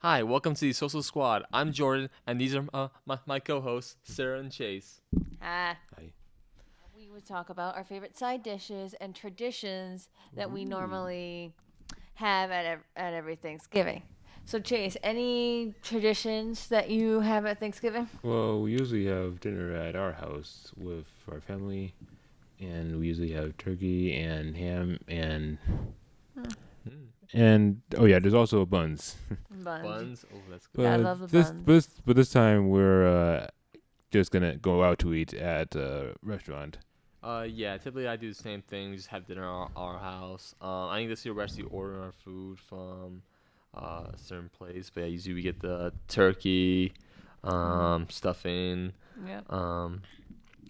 Hi, welcome to the Social Squad. I'm Jordan, and these are my co-hosts, Sarah and Chase. Ah, Hi. we would talk about our favorite side dishes and traditions that we normally have at every Thanksgiving. So, Chase, any traditions that you have at Thanksgiving? Well, we usually have dinner at our house with our family, and we usually have turkey and ham and oh yeah, there's also buns. Buns. Buns. Oh, that's good. But I love the this buns. this time we're just gonna go out to eat at a restaurant. Yeah. Typically, I do the same thing. We just have dinner at our house. I think this year we're actually ordering our food from a certain place. But yeah, usually we get the turkey, stuffing. Yep.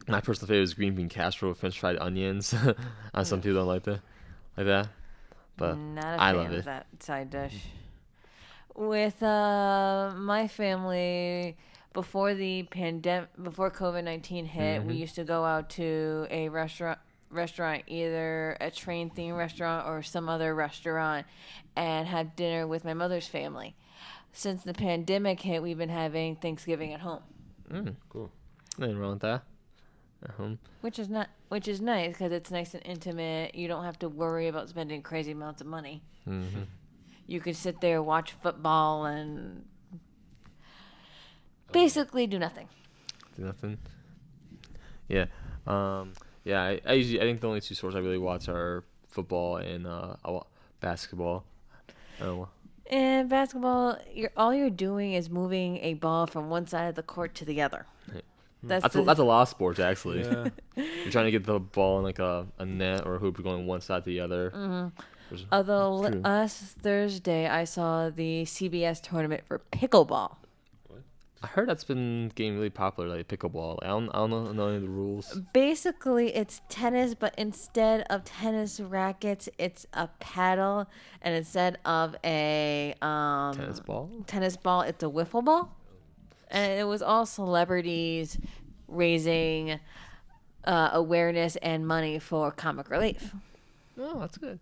My personal favorite is green bean casserole with French fried onions. Some people don't like that, but Not a I fan love of it. that side dish. With my family, before the pandemic, before COVID-19 hit, we used to go out to a restaurant, either a train themed restaurant or some other restaurant, and have dinner with my mother's family. Since the pandemic hit, we've been having Thanksgiving at home, Cool. Nothing wrong with that. At home. which is nice because it's nice and intimate. You don't have to worry about spending crazy amounts of money. Mm-hmm. You could sit there, watch football, and basically do nothing. Do nothing. Yeah. Yeah. I think the only two sports I really watch are football and basketball. Oh. In basketball, all you're doing is moving a ball from one side of the court to the other. That's a lot of sports actually. Yeah. You're trying to get the ball in like a net or a hoop going one side to the other. Although True. last Thursday, I saw the CBS tournament for pickleball. I heard that's been getting really popular, like pickleball. I don't know any of the rules. Basically, it's tennis, but instead of tennis rackets, it's a paddle, and instead of a Tennis ball. it's a wiffle ball. And it was all celebrities raising awareness and money for comic relief. Oh, that's good.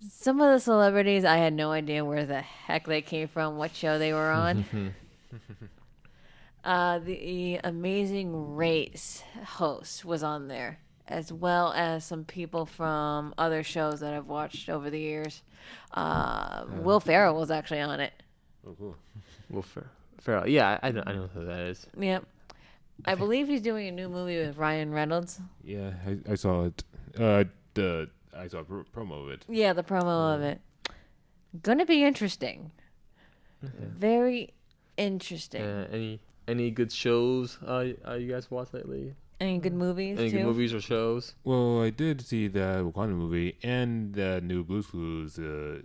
Some of the celebrities, I had no idea where the heck they came from, what show they were on. The Amazing Race host was on there, as well as some people from other shows that I've watched over the years. Will Ferrell was actually on it. Oh, cool. Well, fair. Yeah, I know who that is. Yep. I believe he's doing a new movie with Ryan Reynolds. Yeah, I saw it. I saw a promo of it. Yeah, the promo of it. Gonna be interesting. Very interesting. Any good shows you guys watched lately? Any good movies Any too? good movies or shows? Well, I did see the Wakanda movie and the new Blue's Clues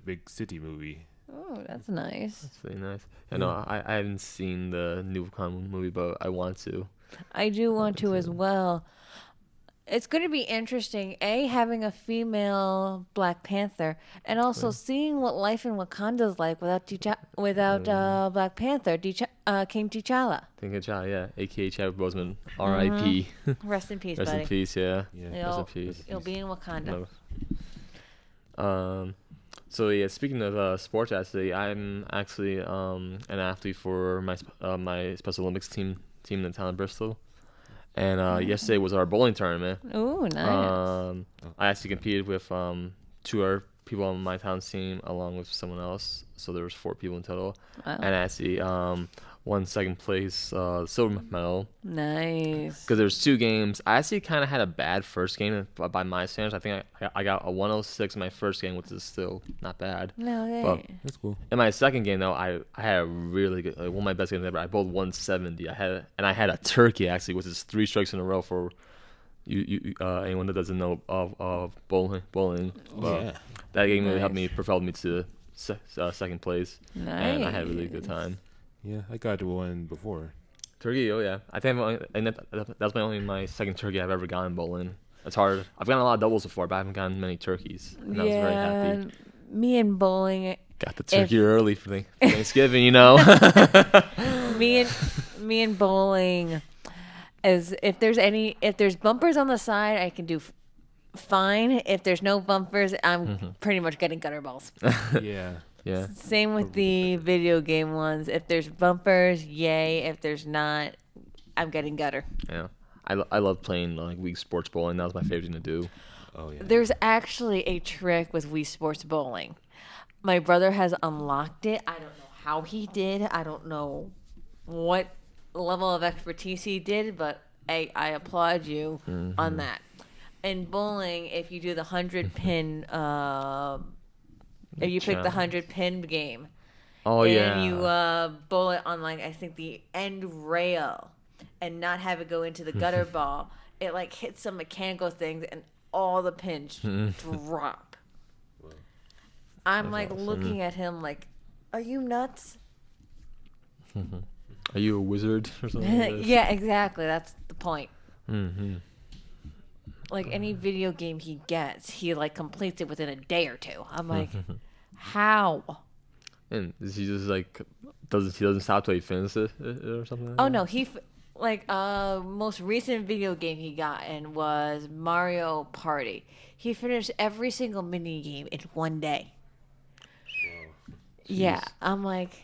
big city movie. Oh, that's nice. That's really nice. I know I haven't seen the new Wakanda movie, but I want to. I do want to as well. It's going to be interesting, having a female Black Panther, and also seeing what life in Wakanda is like without Black Panther, King T'Challa. Think of Chad, yeah, aka Chadwick Boseman, R.I.P. Rest in peace, Rest buddy. in peace, yeah. Yeah. Rest in peace. You'll be in Wakanda. No. So yeah, speaking of sports, actually, I'm actually an athlete for my Special Olympics team in the town of Bristol, and yesterday was our bowling tournament. Ooh, nice. I actually competed with two other people on my town's team along with someone else, so there was 4 people in total, Wow. and I actually won second place silver medal. Nice. Because there was 2 games. I actually kind of had a bad first game by my standards. I think I got a 106 in my first game, which is still not bad. No, hey. But That's cool. in my second game, though, I had a really good, one of my best games ever. I bowled 170. I had a turkey actually, which is 3 strikes in a row for you anyone that doesn't know of bowling. Yeah. That game really helped Nice. propelled me to second place, and I had a really good time. Yeah, I got one before. Turkey, oh yeah. I think that's my second turkey I've ever gotten bowling. It's hard. I've gotten a lot of doubles before, but I haven't gotten many turkeys. And I was very happy. Me and bowling. Got the turkey early for Thanksgiving, you know. me and bowling is if there's bumpers on the side, I can do fine. If there's no bumpers, I'm pretty much getting gutter balls. Yeah. Yeah. Same with the video game ones. If there's bumpers, yay. If there's not, I'm getting gutter. Yeah. I love playing like Wii Sports Bowling. That was my favorite thing to do. Oh yeah. There's actually a trick with Wii Sports Bowling. My brother has unlocked it. I don't know how he did. I don't know what level of expertise he did, but I applaud you on that. In bowling, if you do the 100 pin, if you pick the 100 pin game, Oh and yeah. you bowl it on like I think the end rail, and not have it go into the gutter ball, it like hits some mechanical things and all the pins drop. I'm like looking at him like, are you nuts? Are you a wizard or something? Like this? Yeah, exactly. That's the point. Mm-hmm. Like any video game he gets, he like completes it within a day or two. I'm like, how? And is he just like doesn't stop till he finishes it or something? Like Oh that? no, most recent video game he got in was Mario Party. He finished every single mini game in one day. Yeah, I'm like.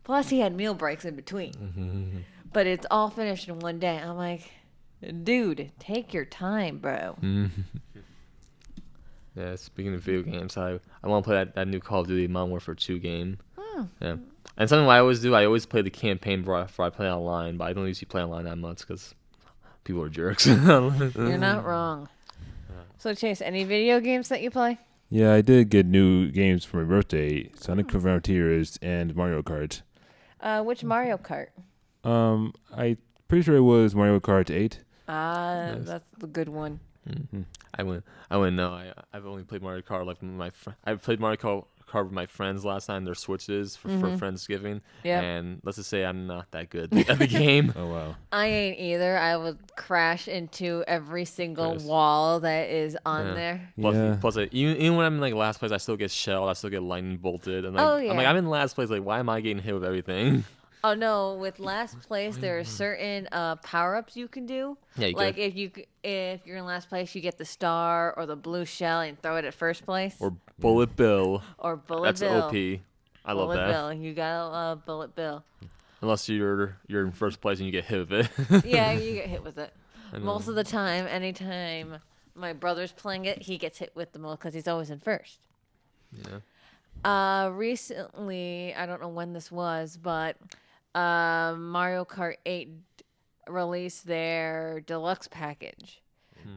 Plus, he had meal breaks in between. But it's all finished in one day. I'm like, dude, take your time, bro. Yeah, speaking of video games, I want to play that new Call of Duty Modern Warfare 2 game. Yeah. And something I always do, I always play the campaign before I play online, but I don't usually play online that much because people are jerks. You're not wrong. So, Chase, any video games that you play? Yeah, I did get new games for my birthday: Sonic Frontiers and Mario Kart. Which Mario Kart? I pretty sure it was Mario Kart 8. Nice. That's the good one. I wouldn't know. I've only played Mario Kart like with I played Mario Kart with my friends last time. Their Switches for Friendsgiving. Yeah. And let's just say I'm not that good at the game. Oh wow. I ain't either. I would crash into every single wall that is on there. Plus, even when I'm in like last place, I still get shelled. I still get lightning bolted. And like, I'm like, I'm in last place. Like, why am I getting hit with everything? Oh no! With last place, there are certain power-ups you can do. Yeah, you like could. if you're in last place, you get the star or the blue shell and throw it at first place. Or Bullet Bill. Or Bullet That's Bill. OP. I love Bullet that. Bill. You gotta love Bullet Bill. Unless you're in first place and you get hit with it. Yeah, you get hit with it. Most of the time, anytime my brother's playing it, he gets hit with the most because he's always in first. Yeah. Recently, I don't know when this was, but Mario Kart 8 released their deluxe package.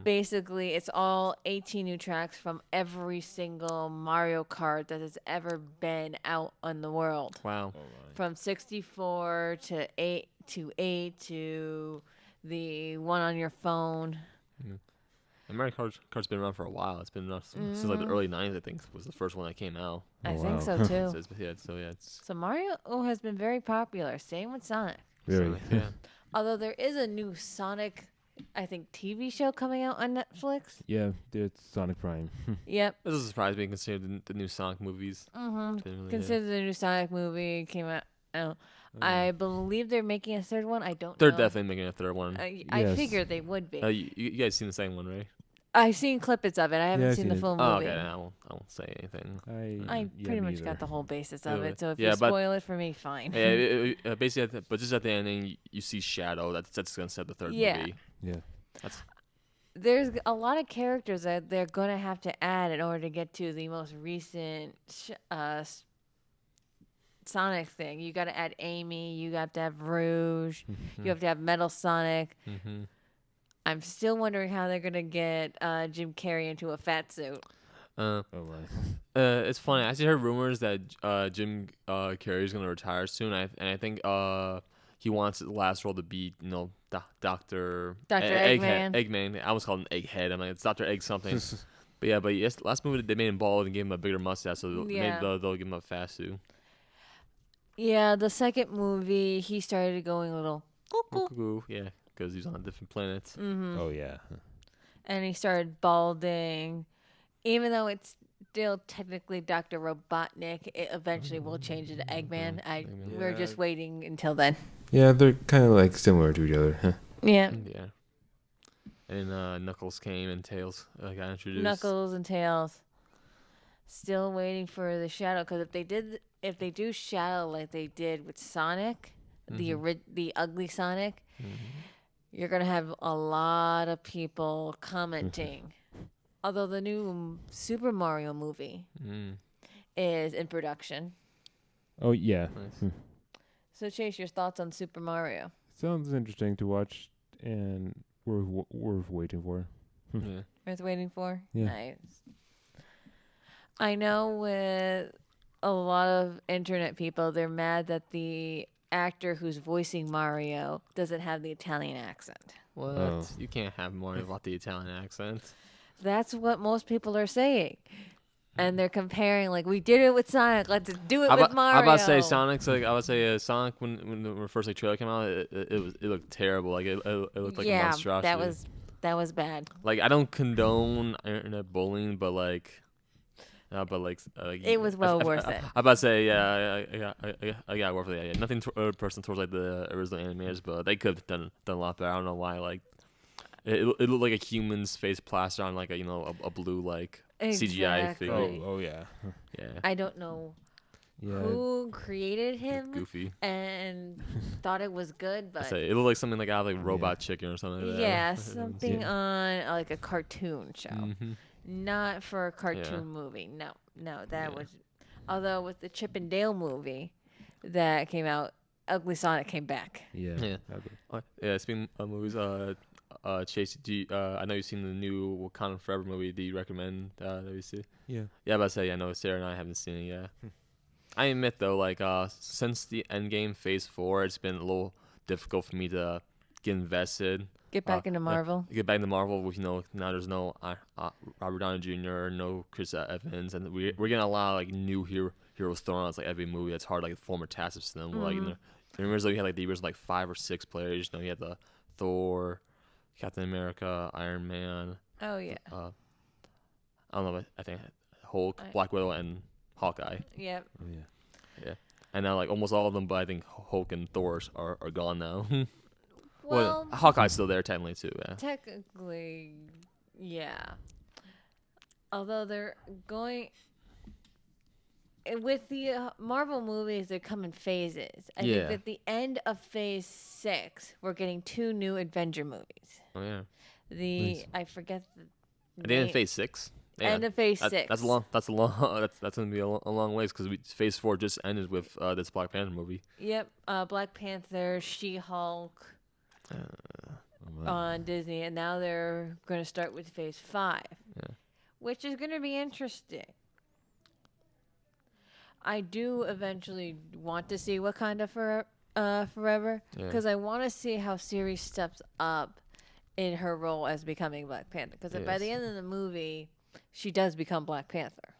Basically, it's all 18 new tracks from every single Mario Kart that has ever been out on the world. Wow. From 64 to 8 to the one on your phone. And Mario Kart's been around for a while. It's been around since like the early 90s, I think, was the first one that came out. I think so, too. It's Mario has been very popular. Same with Sonic. Very. yeah. Although there is a new Sonic, I think, TV show coming out on Netflix. Yeah, it's Sonic Prime. Yep. This doesn't surprise me considering the new Sonic movies. Consider the new Sonic movie came out. I believe they're making a third one. I don't They're know. definitely making a third one. I Yes. figured they would be. You guys seen the second one, right? I've seen clippets of it. I haven't Yeah, I've seen seen the it. full Oh, movie. okay. I won't say anything. I pretty much got the whole basis of Yeah, it. So if yeah, you but- spoil it for me, fine. Yeah, basically, but just at the ending, you see Shadow. That's gonna set the third movie. Yeah. That's There's a lot of characters that they're going to have to add in order to get to the most recent Sonic thing. You got to add Amy. You got to have Rouge. You have to have Metal Sonic. I'm still wondering how they're going to get Jim Carrey into a fat suit. Oh my. It's funny. I actually heard rumors that Jim Carrey is gonna retire soon. I think he wants the last role to be Dr. Eggman. Eggman. I almost called him Egghead. I'm like, it's Dr. Egg something. but yes, last movie they made him bald and gave him a bigger mustache, so maybe they'll give him a fast suit. Yeah, the second movie he started going a little cuckoo. Yeah, because he's on a different planet. Oh yeah. And he started balding. Even though it's still technically Dr. Robotnik, it eventually will change it to Eggman. We're just waiting until then. Yeah, they're kind of like similar to each other. Yeah. Yeah. And Knuckles came and Tails got introduced. Knuckles and Tails. Still waiting for the shadow, because if they do shadow like they did with Sonic, the ugly Sonic, you're gonna have a lot of people commenting. Although the new Super Mario movie is in production. Oh yeah. Nice. So Chase, your thoughts on Super Mario? Sounds interesting to watch, and worth waiting for. Yeah. Worth waiting for? Yeah. Nice. I know with a lot of internet people, they're mad that the actor who's voicing Mario doesn't have the Italian accent. What? Oh. You can't have Mario without the Italian accent. That's what most people are saying. And they're comparing, like, we did it with Sonic, let's do it with Mario. I about to say Sonic's like I would say Sonic when the first like trailer came out, it looked terrible. Like it looked like a monstrosity. that was bad. Like I don't condone internet bullying, but It was well worth it. I about to say I got worth it. Yeah. Nothing personal towards like the original animators, but they could have done a lot better. I don't know why. Like it looked like a human's face plastered on like a blue like CGI figure. Oh yeah. Yeah. I don't know Yeah. who created him Goofy. and thought it was good, but It looked like something like out of like Robot Chicken or something. Like that. yeah, something on like a cartoon show. Mm-hmm. Not for a cartoon movie. No, that was. Although with the Chip and Dale movie that came out, Ugly Sonic came back. Yeah. Yeah. Yeah. Speaking of movies, Chase, I know you've seen the new Wakanda Forever movie. Do you recommend that we see? Yeah. Yeah, I'm about to say I know Sarah and I haven't seen it yet. I admit though, like since the Endgame Phase 4, it's been a little difficult for me to get invested. Get back into Marvel. Get back into Marvel with now there's no Robert Downey Jr., no Chris Evans, and we're getting a lot of like new heroes thrown out. It's like every movie that's hard like form attachments to them. Like remember you had like the original like 5 or 6 players. You had the Thor, Captain America, Iron Man. Oh yeah. I don't know. I think Hulk, Black Widow, and Hawkeye. Yep. Oh yeah. Yeah. And now like almost all of them, but I think Hulk and Thor are gone now. Well, Hawkeye's still there technically too. Yeah. Technically, yeah. Although they're going with the Marvel movies, they come in phases. I think at the end of Phase 6, we're getting 2 new Avenger movies. Oh yeah. Nice. I forget the. At the end of Phase 6. Yeah. End of Phase 6. That's a long. That's gonna be a long ways because Phase 4 just ended with this Black Panther movie. Yep. Black Panther, She-Hulk. On Disney, and now they're going to start with Phase 5, which is going to be interesting. I do eventually want to see Wakanda Forever because I want to see how Siri steps up in her role as becoming Black Panther. Because by the end of the movie, she does become Black Panther.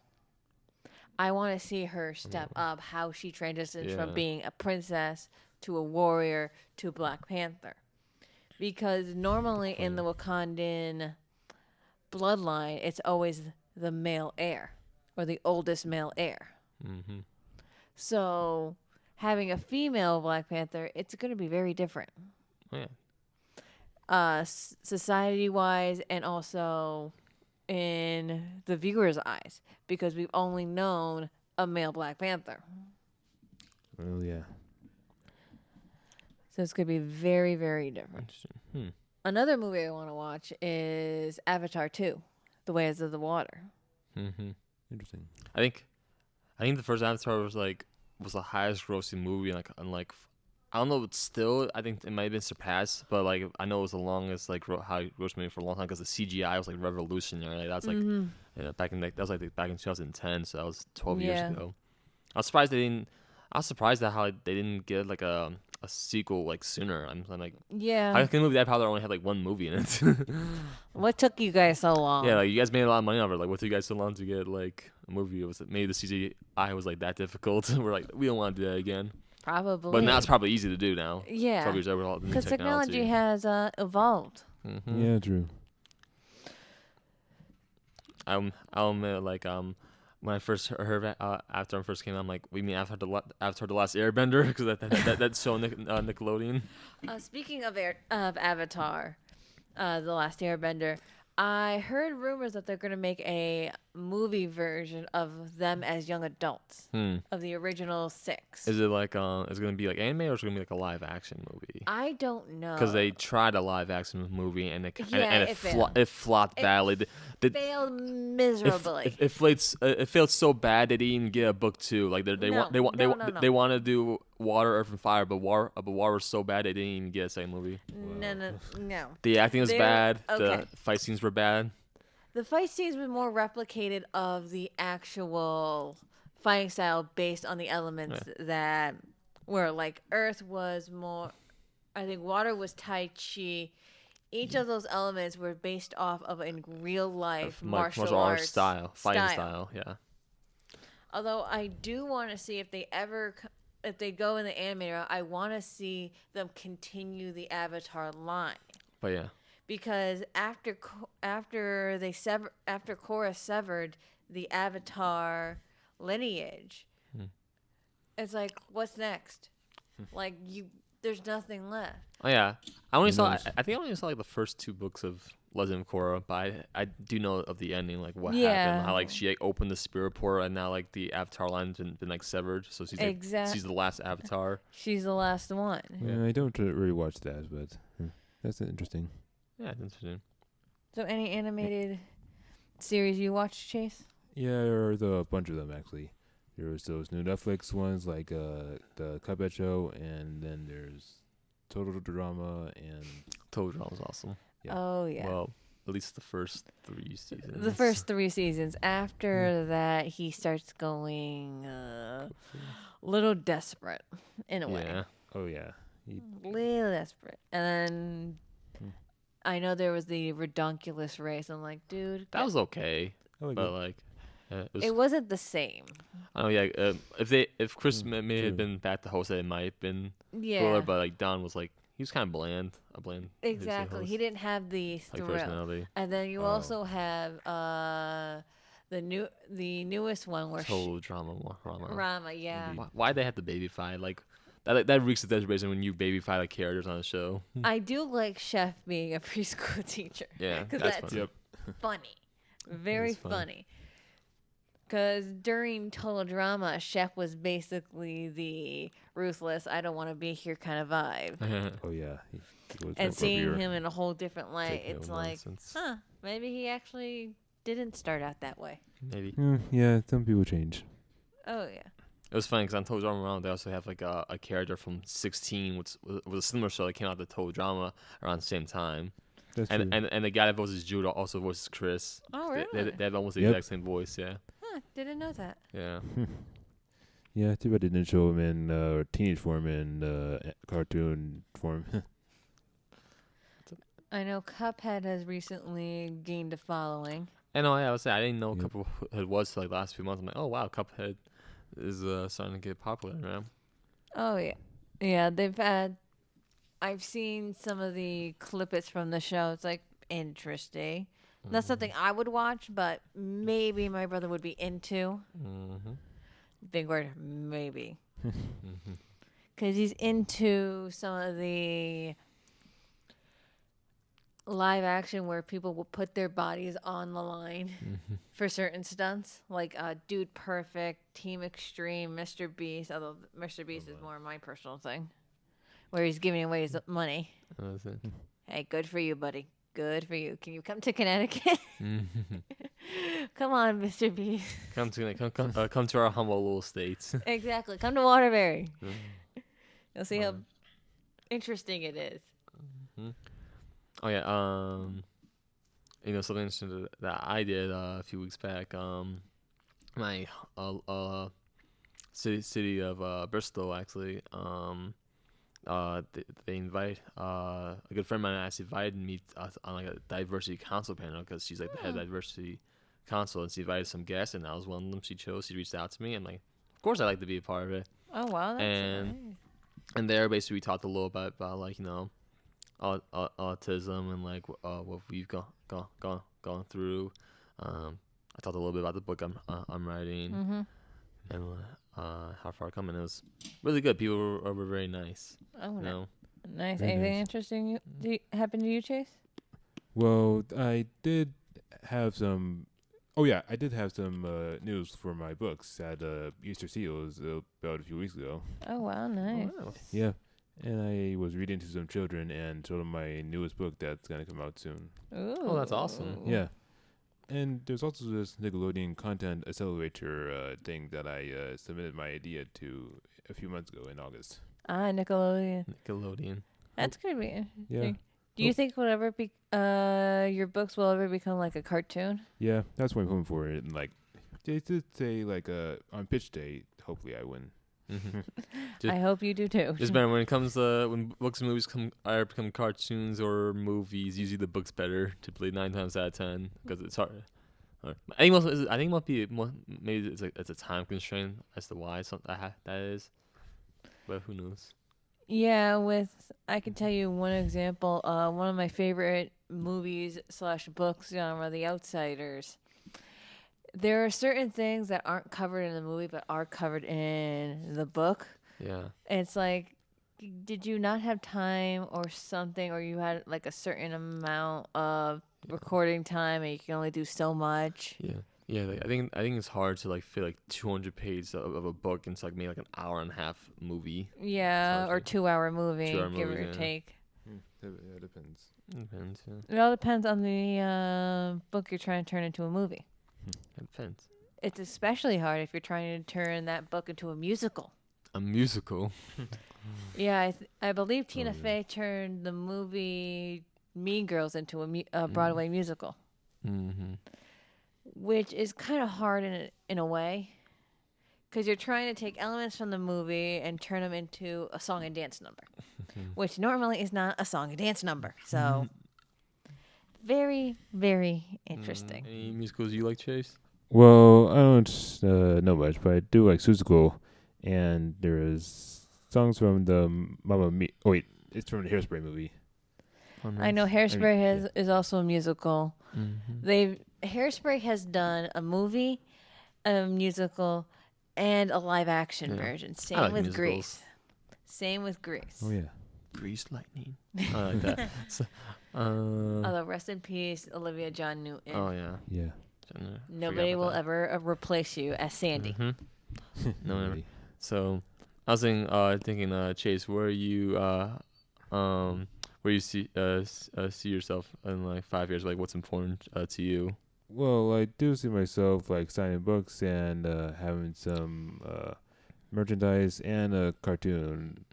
I want to see her step up, how she transitions from being a princess to a warrior to Black Panther. Because normally in the Wakandan bloodline, it's always the male heir or the oldest male heir. Mm-hmm. So having a female Black Panther, it's going to be very different. Yeah. Society-wise and also in the viewer's eyes, because we've only known a male Black Panther. Oh yeah. So it's going to be very, very different. Interesting. Another movie I want to watch is Avatar 2, The Ways of the Water. Mm-hmm. Interesting. I think the first Avatar was the highest grossing movie, and I don't know, but still I think it might have been surpassed, but like I know it was the longest like high grossing movie for a long time because the CGI was like revolutionary. Like, that's like back in 2010, so that was 12 years ago. I was surprised at how they didn't get like a sequel like sooner. I'm like, how can a movie that popular only had like 1 movie in it? What took you guys so long? Yeah, like you guys made a lot of money off it. Like, what took you guys so long to get like a movie? Maybe the CGI was like that difficult. We're like, we don't want to do that again. Probably. But now it's probably easy to do now. Yeah. 12 years over all the new because technology has evolved. Mm-hmm. Yeah, true. I'll admit, like when I first heard Avatar first came out, I'm like, we mean Avatar the Last Airbender? Because that's so Nickelodeon. Speaking of Avatar, the Last Airbender, I heard rumors that they're going to make a movie version of them as young adults of the original 6. Is it like is it gonna be like anime or is it gonna be like a live action movie? I don't know. Because they tried a live action movie and it failed. It flopped badly. Failed miserably. It failed so bad they didn't even get a book 2. Like they want to do Water, Earth, and Fire, but War was so bad they didn't even get a second movie. No. The acting was bad. Okay. The fight scenes were bad. The fight scenes were more replicated of the actual fighting style based on the elements that were like Earth was more. I think Water was Tai Chi. Each of those elements were based off of a real life martial arts fighting style. Yeah. Although I do want to see if they go in the animator, I want to see them continue the Avatar line. But yeah. Because after Korra severed the Avatar lineage, it's like, what's next? Like there's nothing left. Oh yeah, I think I only saw like the first 2 books of Legend of Korra, but I do know of the ending, like what happened, how like she like opened the spirit portal and now like the Avatar line's been like severed, so she's like, she's the last Avatar. She's the last one. Yeah, I don't really watch that, but that's interesting. Yeah, it's interesting. So any animated series you watch, Chase? Yeah, there's a bunch of them actually. There's those new Netflix ones like the Cuphead show, and then there's Total Drama and Total Drama was awesome. Yeah. Oh yeah. Well, at least the first 3 seasons. The first 3 seasons. After that, he starts going a little desperate in a way. Yeah. Oh yeah. Little desperate, and then I know there was the Redonkulous race. I'm like, dude, that was okay, but like. It wasn't the same. Oh yeah, if Chris may have been back to host, it might have been cooler. But like Don was like he was kind of bland, Exactly, he didn't have the thrill. Personality. And then you also have the newest one where Total Drama. Rama, yeah. Why they have to babyfy like that reeks of desperation when you babyfy like characters on a show. I do like Chef being a preschool teacher. Yeah, because that's funny, very funny. Because during Total Drama, Chef was basically the ruthless, I don't want to be here kind of vibe. Oh, yeah. And seeing him in a whole different light, it's like, maybe he actually didn't start out that way. Maybe. Yeah, some people change. Oh, yeah. It was funny because on Total Drama, they also have like a character from 16, which was a similar show that came out to Total Drama around the same time. That's true. And the guy that voices Judah also voices Chris. Oh, really? They have almost the exact same voice, yeah. Didn't know that. Yeah. Yeah, too bad they didn't show him in teenage form and cartoon form. I know Cuphead has recently gained a following. I know, I would say I didn't know Cuphead was till like the last few months. I'm like, oh wow, Cuphead is starting to get popular now. Oh yeah, yeah. I've seen some of the clippets from the show. It's like interesting. Not something I would watch, but maybe my brother would be into. Big word, maybe. Because he's into some of the live action where people will put their bodies on the line for certain stunts. Like Dude Perfect, Team Extreme, Mr. Beast. Although Mr. Beast is more my personal thing. Where he's giving away his money. Hey, good for you, buddy. Good for you. Can you come to Connecticut? Come on, Mr. Beast. Come to our humble little states. Exactly. Come to Waterbury. You'll see how interesting it is. Oh yeah. Something interesting that I did a few weeks back. My city of Bristol actually. They invite a good friend of mine actually invited me on like a diversity council panel because she's like the head of diversity council, and she invited some guests, and I was one of them. She reached out to me, and like, of course, I'd like to be a part of it. Oh wow, that's nice. And there basically we talked a little bit about like autism and like what we've gone through. I talked a little bit about the book I'm writing, and how far I come, and it was really good. People were very nice. Oh, no. Nice. Anything interesting happened to you, Chase? Well, I did have some. Oh yeah, I did have some news for my books at Easter Seals about a few weeks ago. Oh wow, nice. Wow. Yeah, and I was reading to some children and told them my newest book that's gonna come out soon. Ooh. Oh, that's awesome. Yeah, and there's also this Nickelodeon Content Accelerator thing that I submitted my idea to a few months ago in August. Nickelodeon. Nickelodeon. That's gonna be interesting. Yeah. Do you think whatever your books will ever become like a cartoon? Yeah, that's what I'm hoping for. And like, they did say like on pitch day, hopefully I win. Mm-hmm. Just- I hope you do too. Just remember when it comes when books and movies become cartoons or movies, usually the book's better. Typically 9 times out of 10 because it's hard. I think it might be maybe it's a time constraint as to why that is, but who knows? Yeah, I can tell you one example. One of my favorite movies / books genre, The Outsiders. There are certain things that aren't covered in the movie but are covered in the book. Yeah. And it's like, did you not have time or something, or you had like a certain amount of recording time and you can only do so much? Yeah. Yeah, like, I think it's hard to like fit like 200 pages of a book into like maybe like an hour and a half movie. Yeah, or Especially. 2-hour movie, 2-hour give movies, or yeah. take. It depends. Depends. Yeah. It all depends on the book you're trying to turn into a movie. It depends. It's especially hard if you're trying to turn that book into a musical. A musical. Yeah, I believe Tina yeah. Fey turned the movie Mean Girls into a Broadway musical, Mm-hmm. which is kind of hard in a way, because you're trying to take elements from the movie and turn them into a song and dance number, which normally is not a song and dance number. So, very, very interesting. Any musicals you like, Chase? Well, I don't know much, but I do like Suzuko, and there is songs from the Mamma Mia. Oh wait, it's from the Hairspray movie. Oh, I know nice. Hairspray is also a musical. Mm-hmm. Hairspray has done a movie, a musical, and a live action Yeah. version. I Same like with musicals. Grease. Same with Grease. Oh yeah. Grease lightning. I like that. So, Although rest in peace, Olivia John Newton. oh yeah. Yeah. Nobody will ever replace you as Sandy. Mm-hmm. No, never. Really. So I was thinking, Chase, where you see yourself in like 5 years? Like, what's important to you? Well, I do see myself like signing books and having some merchandise and a cartoon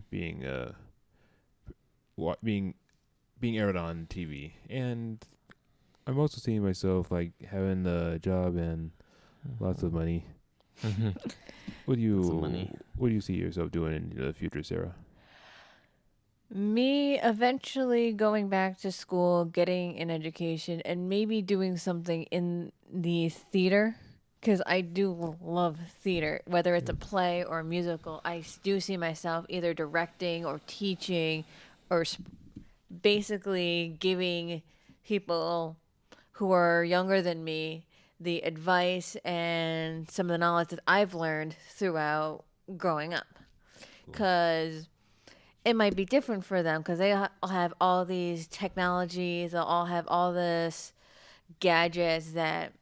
being being aired on TV. And I'm also seeing myself like having a job and lots of money. What do Lots of money. What do you see yourself doing in the future, Sarah? Me eventually going back to school, getting an education, and maybe doing something in the theater, because I do love theater, whether it's a play or a musical. I do see myself either directing or teaching or basically giving people who are younger than me the advice and some of the knowledge that I've learned throughout growing up. Because it might be different for them, because they all have all these technologies, they'll all have all this gadgets that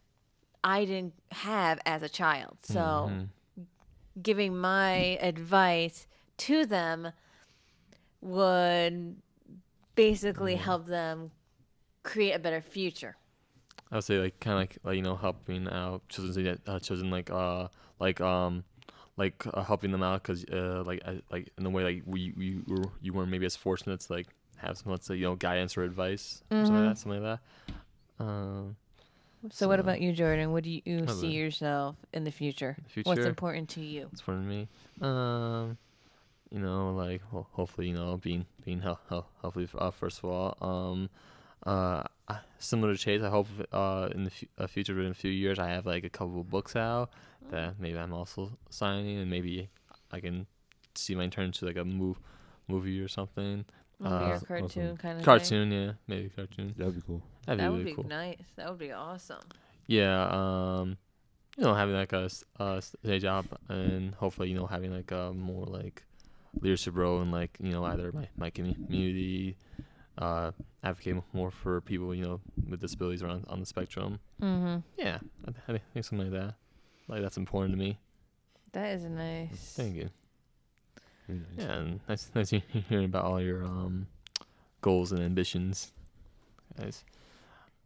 I didn't have as a child. So giving my advice to them would basically help them create a better future. I would say like kind of like helping out children, helping them out because like in a way like you weren't maybe as fortunate to like have some let's say guidance or advice or something like that. So what about you, Jordan? What do you see yourself in the future? What's important to you? What's important to me? Like hopefully being healthy first of all. Similar to Chase, I hope in the future, in a few years, I have like a couple of books out that maybe I'm also signing, and maybe I can see my turn to like a movie or something. Maybe a cartoon awesome. kind of Cartoon, thing. yeah, maybe cartoon. That'd be cool. That'd be That really would be cool. nice. That would be awesome. Yeah, having like a day job and hopefully having like a more like leadership role in like either my community, advocate more for people with disabilities or on the spectrum. Mm-hmm. Yeah, I think something like that. Like that's important to me. That is nice. Thank you. Very nice. Yeah, and nice hearing about all your goals and ambitions, guys.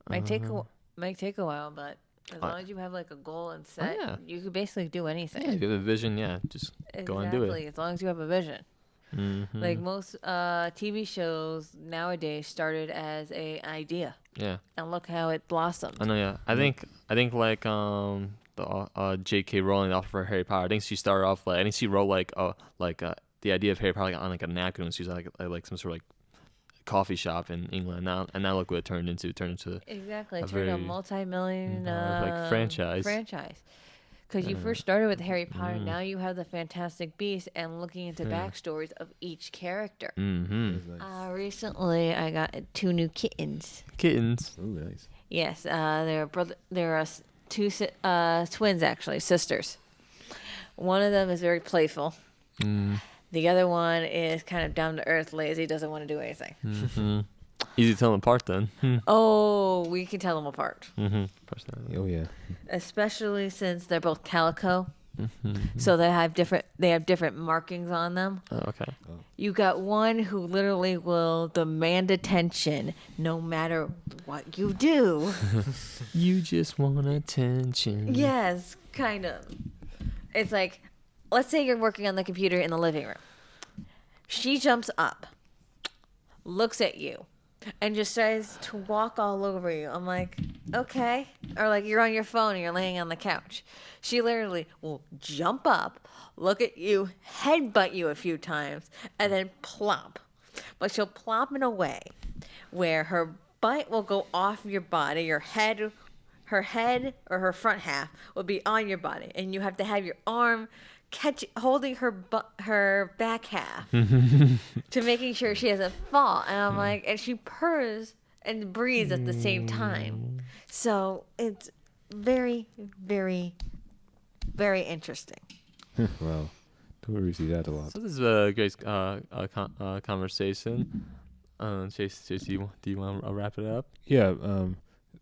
Might take a while, but as Oh, long as you have like a goal and set, yeah. you could basically do anything. Yeah, if you have a vision, just go and do it. Exactly, as long as you have a vision. Mm-hmm. Like most TV shows nowadays started as a idea, Yeah, and look how it blossomed. I know. Yeah, I think like the J.K. Rowling off for Harry Potter. I think she started off I think she wrote the idea of Harry Potter on a napkin when she was like some sort of coffee shop in England. Now look what it turned into. Exactly, a it turned a very, multi-million franchise. Because you first started with Harry Potter, Mm. now you have the Fantastic Beasts and looking into backstories of each character. Mm-hmm. That's nice. Recently, I got 2 new kittens. Kittens. Ooh, nice. Yes, they're twins actually, sisters. One of them is very playful. Mm. The other one is kind of down to earth, lazy, doesn't want to do anything. Mm-hmm. Easy to tell them apart then. Oh, we can tell them apart, Mm-hmm. Personality. Oh yeah. especially since they're both calico, Mm-hmm. so they have different markings on them. Oh, okay. You got one who literally will demand attention no matter what you do. You just want attention. Yes, kind of. It's like, let's say you're working on the computer in the living room. She jumps up, looks at you, and just starts to walk all over you. I'm like, okay. Or like you're on your phone and you're laying on the couch. She literally will jump up, look at you, headbutt you a few times, and then plop. But she'll plop in a way where her butt will go off your body, her head or her front half will be on your body, and you have to have your arm holding her back half to making sure she doesn't fall. And I'm like, and she purrs and breathes at the same time. So it's very, very, very interesting. Wow. Don't really see that a lot. So this is a great conversation. Chase, do you want to wrap it up? Yeah.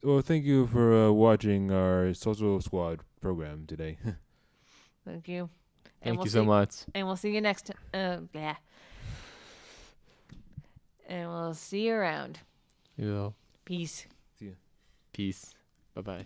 Well, thank you for watching our Social Squad program today. Thank you. Thank you so much. And we'll see you next time. Yeah. And we'll see you around. You know, Peace. See ya. peace. Bye bye.